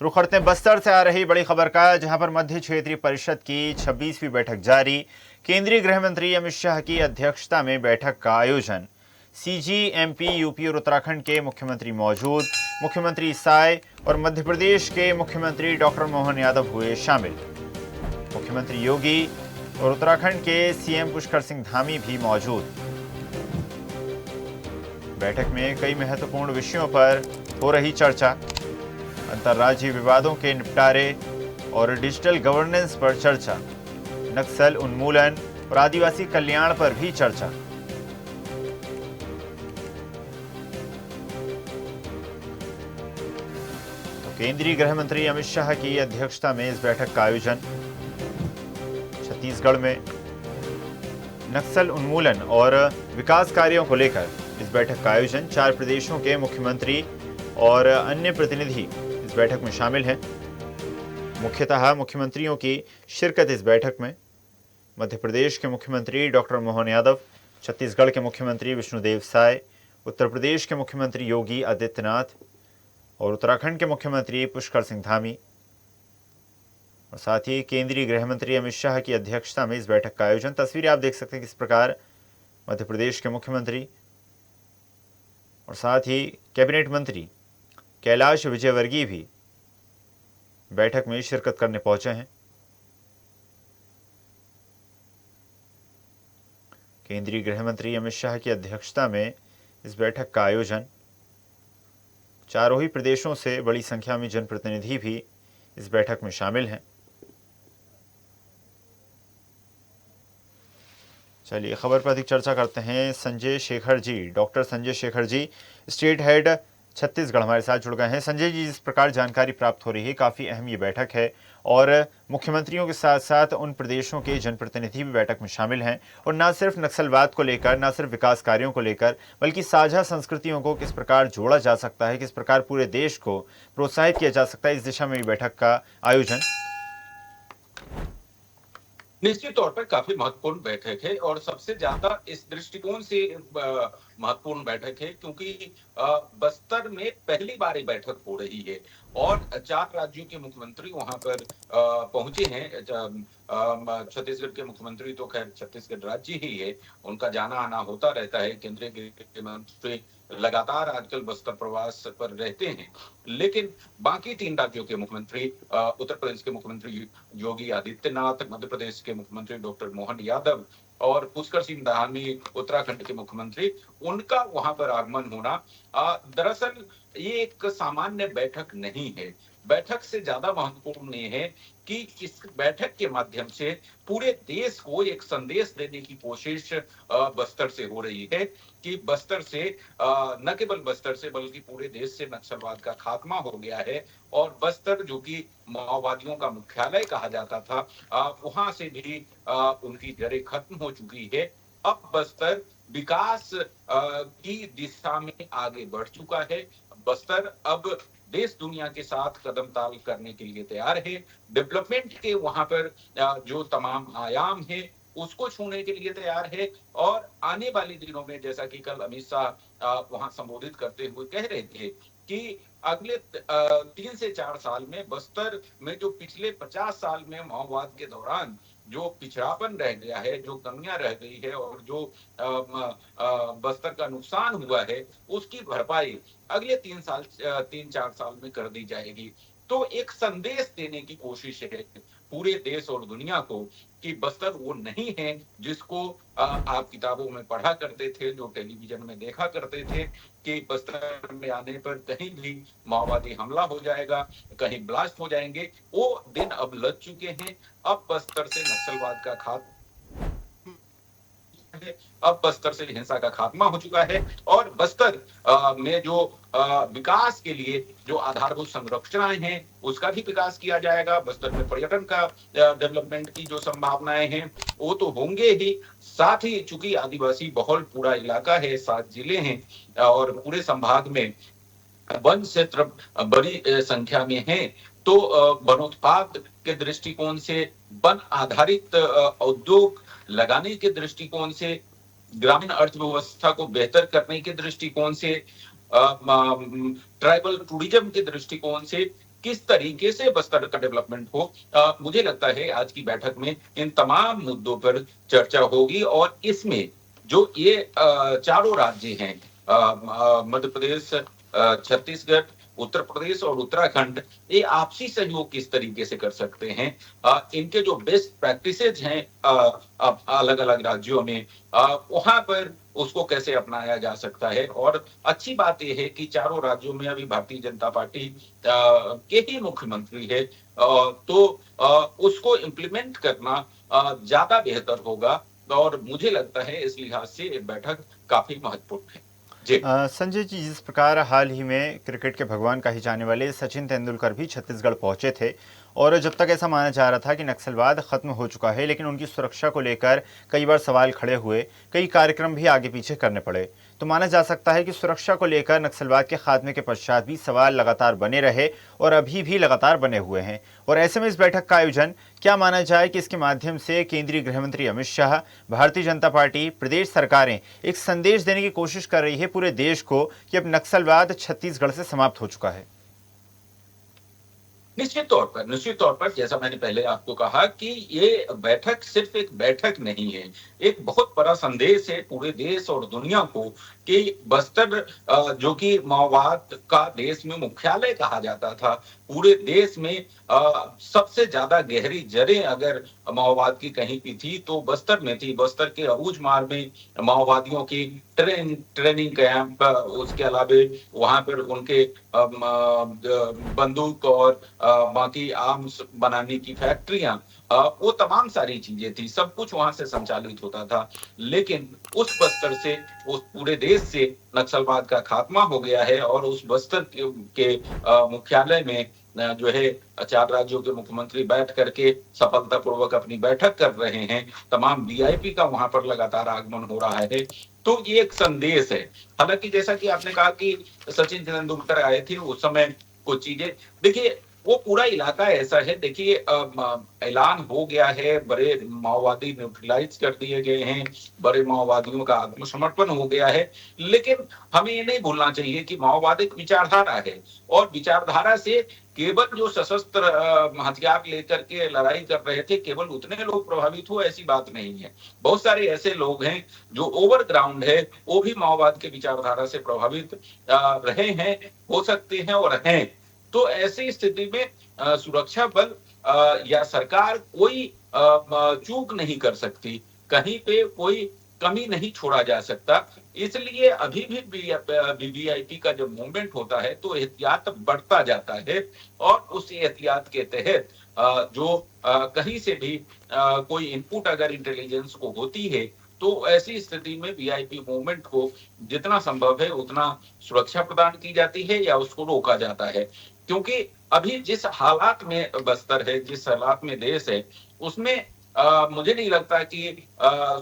रुख करते हैं बस्तर से आ रही बड़ी खबर का, जहां पर मध्य क्षेत्रीय परिषद की 26वीं बैठक जारी। केंद्रीय गृह मंत्री अमित शाह की अध्यक्षता में बैठक का आयोजन। सीजी, एमपी, यूपी और उत्तराखंड के मुख्यमंत्री मौजूद। मुख्यमंत्री साय और मध्य प्रदेश के मुख्यमंत्री डॉक्टर मोहन यादव हुए शामिल। मुख्यमंत्री योगी और उत्तराखंड के सीएम पुष्कर सिंह धामी भी मौजूद। बैठक में कई महत्वपूर्ण विषयों पर हो रही चर्चा। अंतर्राज्यीय विवादों के निपटारे और डिजिटल गवर्नेंस पर चर्चा। नक्सल उन्मूलन और आदिवासी कल्याण पर भी चर्चा। तो केंद्रीय गृह मंत्री अमित शाह की अध्यक्षता में इस बैठक का आयोजन। छत्तीसगढ़ में नक्सल उन्मूलन और विकास कार्यों को लेकर इस बैठक का आयोजन। 4 प्रदेशों के मुख्यमंत्री और अन्य प्रतिनिधि इस बैठक में शामिल हैं। मुख्यतः मुख्यमंत्रियों की शिरकत इस बैठक में। मध्य प्रदेश के मुख्यमंत्री डॉक्टर मोहन यादव, छत्तीसगढ़ के मुख्यमंत्री विष्णुदेव साय, उत्तर प्रदेश के मुख्यमंत्री योगी आदित्यनाथ और उत्तराखंड के मुख्यमंत्री पुष्कर सिंह धामी, और साथ ही केंद्रीय गृह मंत्री अमित शाह की अध्यक्षता में इस बैठक का आयोजन। तस्वीरें आप देख सकते हैं किस प्रकार मध्य प्रदेश के मुख्यमंत्री और साथ ही कैबिनेट मंत्री कैलाश विजयवर्गीय भी बैठक में शिरकत करने पहुंचे हैं। केंद्रीय गृह मंत्री अमित शाह की अध्यक्षता में इस बैठक का आयोजन। चारों ही प्रदेशों से बड़ी संख्या में जनप्रतिनिधि भी इस बैठक में शामिल हैं। चलिए खबर पर अधिक चर्चा करते हैं। Sanjay Shekhar ji, doctor Sanjay Shekhar ji, state head Chhattisgarh, हमारे साथ जुड़ गए हैं। संजय जी, जिस प्रकार जानकारी प्राप्त हो रही है, काफ़ी अहम ये बैठक है और मुख्यमंत्रियों के साथ साथ उन प्रदेशों के जनप्रतिनिधि भी बैठक में शामिल हैं, और न सिर्फ नक्सलवाद को लेकर, न सिर्फ विकास कार्यों को लेकर, बल्कि साझा संस्कृतियों को किस प्रकार जोड़ा जा सकता है, किस प्रकार पूरे देश को प्रोत्साहित किया जा सकता है, इस दिशा में भी बैठक का आयोजन। निश्चित तौर पर काफी महत्वपूर्ण बैठक है और सबसे ज्यादा इस दृष्टिकोण से महत्वपूर्ण बैठक है क्योंकि बस्तर में पहली बार ये बैठक हो रही है और 4 राज्यों के मुख्यमंत्री वहां पर पहुंचे हैं। छत्तीसगढ़ के मुख्यमंत्री तो खैर छत्तीसगढ़ राज्य ही है, उनका जाना आना होता रहता है। केंद्रीय गृह मंत्री लगातार आजकल बस्तर प्रवास पर रहते हैं, लेकिन बाकी 3 राज्यों के मुख्यमंत्री, उत्तर प्रदेश के मुख्यमंत्री योगी आदित्यनाथ, मध्य प्रदेश के मुख्यमंत्री डॉक्टर मोहन यादव और पुष्कर सिंह धामी उत्तराखंड के मुख्यमंत्री, उनका वहां पर आगमन होना दरअसल ये एक सामान्य बैठक नहीं है। बैठक से ज्यादा महत्वपूर्ण ये है कि इस बैठक के माध्यम से पूरे देश को एक संदेश देने की कोशिश बस्तर से हो रही है कि बस्तर से न केवल बस्तर से बल्कि पूरे देश से नक्सलवाद का खात्मा हो गया है और बस्तर जो कि माओवादियों का मुख्यालय कहा जाता था, वहां से भी उनकी जड़ें खत्म हो चुकी है। अब बस्तर विकास की दिशा में आगे बढ़ चुका है। बस्तर अब देश दुनिया के साथ कदम ताल करने के लिए तैयार है। डेवलपमेंट के वहां पर जो तमाम आयाम है उसको छूने के लिए तैयार है और आने वाले दिनों में, जैसा कि कल अमित शाह वहां संबोधित करते हुए कह रहे थे कि अगले 3 से 4 साल में बस्तर में जो पिछले 50 साल में माओवाद के दौरान जो पिछड़ापन रह गया है, जो कमियां रह गई है और जो बस्तर का नुकसान हुआ है, उसकी भरपाई अगले 3-4 साल में कर दी जाएगी। तो एक संदेश देने की कोशिश है पूरे देश और दुनिया को कि बस्तर वो नहीं है जिसको आप किताबों में पढ़ा करते थे, जो टेलीविजन में देखा करते थे कि बस्तर में आने पर कहीं भी माओवादी हमला हो जाएगा, कहीं ब्लास्ट हो जाएंगे। वो दिन अब लग चुके हैं। अब बस्तर से नक्सलवाद का खात्मा है, अब बस्तर से हिंसा का खात्मा हो चुका है और बस्तर में जो विकास के लिए जो आधारभूत संरचनाएं हैं उसका भी विकास किया जाएगा। बस्तर में पर्यटन का डेवलपमेंट की जो संभावनाएं हैं वो तो होंगे ही, साथ ही चूंकि आदिवासी बहुल पूरा इलाका है, 7 जिले हैं और पूरे संभाग में वन क्षेत्र बड़ी संख्या में है, तो वनोत्पाद के दृष्टिकोण से, वन आधारित उद्योग लगाने के दृष्टिकोण से, ग्रामीण अर्थव्यवस्था को बेहतर करने के दृष्टिकोण से, ट्राइबल टूरिज्म के दृष्टिकोण से किस तरीके से बस्तर का डेवलपमेंट हो। मुझे लगता है आज की बैठक में इन तमाम मुद्दों पर चर्चा होगी और इसमें जो ये चारों राज्य हैं, मध्य प्रदेश, छत्तीसगढ़, उत्तर प्रदेश और उत्तराखंड, ये आपसी सहयोग किस तरीके से कर सकते हैं, इनके जो बेस्ट प्रैक्टिसेज हैं अलग अलग राज्यों में, वहां पर उसको कैसे अपनाया जा सकता है। और अच्छी बात यह है कि चारों राज्यों में अभी भारतीय जनता पार्टी के ही मुख्यमंत्री है, तो उसको इम्प्लीमेंट करना ज्यादा बेहतर होगा और मुझे लगता है इस लिहाज से ये बैठक काफी महत्वपूर्ण है। संजय जी, जिस प्रकार हाल ही में क्रिकेट के भगवान कहे जाने वाले सचिन तेंदुलकर भी छत्तीसगढ़ पहुंचे थे और जब तक ऐसा माना जा रहा था कि नक्सलवाद खत्म हो चुका है, लेकिन उनकी सुरक्षा को लेकर कई बार सवाल खड़े हुए, कई कार्यक्रम भी आगे पीछे करने पड़े। तो माना जा सकता है कि सुरक्षा को लेकर नक्सलवाद के खात्मे के पश्चात भी सवाल लगातार बने रहे और अभी भी लगातार बने हुए हैं। और ऐसे में इस बैठक का आयोजन क्या माना जाए कि इसके माध्यम से केंद्रीय गृह मंत्री अमित शाह, भारतीय जनता पार्टी, प्रदेश सरकारें एक संदेश देने की कोशिश कर रही है पूरे देश को कि अब नक्सलवाद छत्तीसगढ़ से समाप्त हो चुका है। निश्चित तौर पर जैसा मैंने पहले आपको कहा कि ये बैठक सिर्फ एक बैठक नहीं है, एक बहुत बड़ा संदेश है पूरे देश और दुनिया को कि बस्तर, जो कि माओवाद का देश में मुख्यालय कहा जाता था, पूरे देश में सबसे ज्यादा गहरी जड़ें अगर माओवाद की कहीं की थी तो बस्तर में थी। बस्तर के अबूझमार में माओवादियों की ट्रेनिंग कैंप, उसके अलावे वहां पर उनके बंदूक और बाकी आर्म्स बनाने की फैक्ट्रियां, वो तमाम सारी चीजें थी, सब कुछ वहां से संचालित होता था। लेकिन उस बस्तर से, उस पूरे देश से नक्सलवाद का खात्मा हो गया है और उस बस्तर के मुख्यालय में जो है 4 राज्यों के मुख्यमंत्री बैठ करके सफलतापूर्वक अपनी बैठक कर रहे हैं। तमाम वीआईपी का वहां पर लगातार आगमन हो रहा है, तो ये एक संदेश है। हालांकि जैसा कि आपने कहा कि सचिन तेंदुलकर आए थे, उस समय कुछ चीजें, देखिए वो पूरा इलाका ऐसा है, देखिए ऐलान हो गया है, बड़े माओवादी न्यूट्रलाइज कर दिए गए हैं, बड़े माओवादियों का आत्मसमर्पण हो गया है। लेकिन हमें ये नहीं भूलना चाहिए कि माओवाद एक विचारधारा है और विचारधारा से केवल जो सशस्त्र हथियार लेकर के लड़ाई कर रहे थे केवल उतने लोग प्रभावित हो, ऐसी बात नहीं है। बहुत सारे ऐसे लोग हैं जो ओवरग्राउंड है, वो भी माओवाद के विचारधारा से प्रभावित रहे हैं, हो सकते हैं और हैं। तो ऐसी स्थिति में सुरक्षा बल या सरकार कोई चूक नहीं कर सकती, कहीं पे कोई कमी नहीं छोड़ा जा सकता। इसलिए अभी भी वीवीआईपी का जब मूवमेंट होता है तो एहतियात बढ़ता जाता है और उस एहतियात के तहत जो कहीं से भी कोई इनपुट अगर इंटेलिजेंस को होती है तो ऐसी स्थिति में वीआईपी मूवमेंट को जितना संभव है उतना सुरक्षा प्रदान की जाती है या उसको रोका जाता है। क्योंकि अभी जिस हालात में बस्तर है, जिस हालात में देश है, उसमें मुझे नहीं लगता कि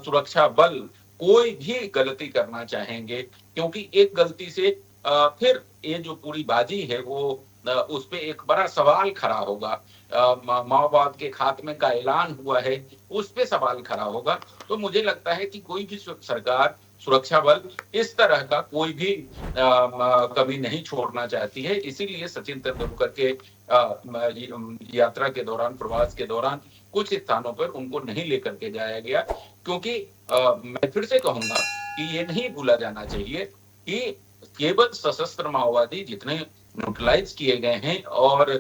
सुरक्षा बल कोई भी गलती करना चाहेंगे, क्योंकि एक गलती से फिर ये जो पूरी बाजी है वो उस पे एक बड़ा सवाल खड़ा होगा। माओवाद के खात्मे का ऐलान हुआ है, उस पे सवाल खड़ा होगा। तो मुझे लगता है कि कोई भी सरकार, सुरक्षा बल इस तरह का कोई भी कमी नहीं छोड़ना चाहती है। इसीलिए सचिन तेंदुलकर के यात्रा के दौरान, प्रवास के दौरान कुछ स्थानों पर उनको नहीं लेकर के जाया गया, क्योंकि मैं फिर से कहूंगा कि ये नहीं भूला जाना चाहिए कि केवल सशस्त्र माओवादी जितने न्यूट्रलाइज किए गए हैं और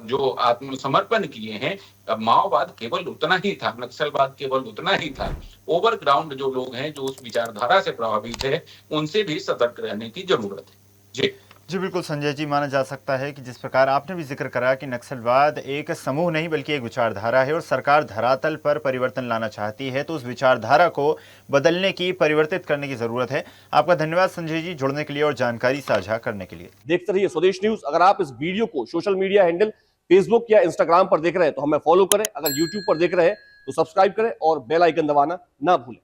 जो आत्मसमर्पण किए हैं, माओवाद केवल उतना ही था, नक्सलवाद केवल उतना ही था। ओवरग्राउंड जो लोग हैं, जो उस विचारधारा से प्रभावित है, उनसे भी सतर्क रहने की जरूरत है। जी बिल्कुल संजय जी, माना जा सकता है कि जिस प्रकार आपने भी जिक्र करा कि नक्सलवाद एक समूह नहीं बल्कि एक विचारधारा है और सरकार धरातल पर परिवर्तन लाना चाहती है, तो उस विचारधारा को बदलने की, परिवर्तित करने की जरूरत है। आपका धन्यवाद संजय जी, जुड़ने के लिए और जानकारी साझा करने के लिए। देखते रहिए स्वदेश न्यूज। अगर आप इस वीडियो को सोशल मीडिया हैंडल फेसबुक या इंस्टाग्राम पर देख रहे हैं तो हमें फॉलो करें, अगर यूट्यूब पर देख रहे हैं तो सब्सक्राइब करें और बेल आइकन दबाना ना भूलें।